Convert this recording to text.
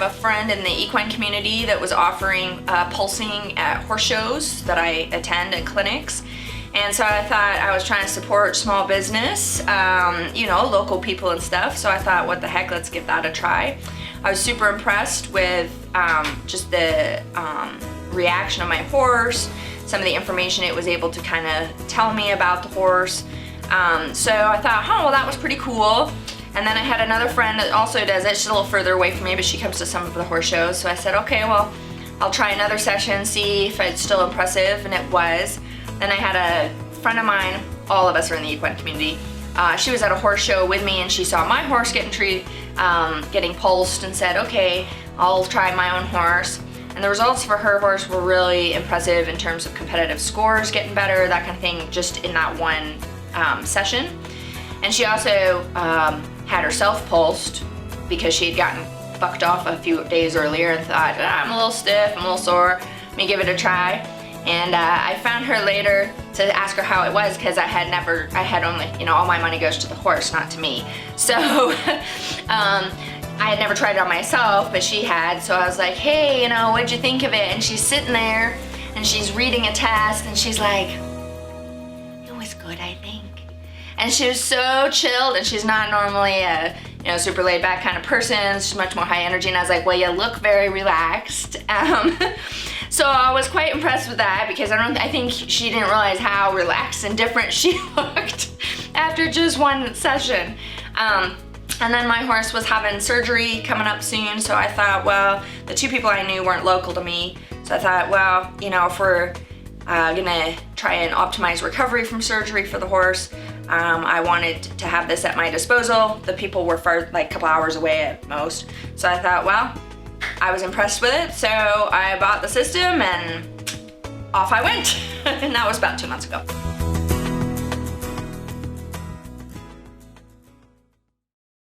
a friend in the equine community that was offering pulsing at horse shows that I attend and clinics. And so I thought I was trying to support small business, you know, local people and stuff. So I thought, what the heck, let's give that a try. I was super impressed with just the reaction of my horse, some of the information it was able to kind of tell me about the horse. So I thought, oh, well, that was pretty cool. And then I had another friend that also does it. She's a little further away from me, but she comes to some of the horse shows. So I said, okay, well, I'll try another session, see if it's still impressive, and it was. Then I had a friend of mine, all of us are in the equine community, she was at a horse show with me and she saw my horse getting pulsed and said, okay, I'll try my own horse. And the results for her horse were really impressive in terms of competitive scores getting better, that kind of thing, just in that one session. And she also had herself pulsed because she had gotten bucked off a few days earlier and thought, I'm a little stiff, I'm a little sore, let me give it a try. And I found her later to ask her how it was, because I had only, you know, all my money goes to the horse, not to me. So I had never tried it on myself, but she had. So I was like, hey, you know, what'd you think of it? And she's sitting there and she's reading a test and she's like, it was good, I think. And she was so chilled, and she's not normally a, you know, super laid back kind of person. She's much more high energy. And I was like, well, you look very relaxed. So I was quite impressed with that, because I think she didn't realize how relaxed and different she looked after just one session. And then my horse was having surgery coming up soon, so I thought, well, the two people I knew weren't local to me, so I thought, well, you know, if we're gonna try and optimize recovery from surgery for the horse, I wanted to have this at my disposal. The people were like a couple hours away at most, so I thought, well, I was impressed with it, so I bought the system and off I went. And that was about 2 months ago.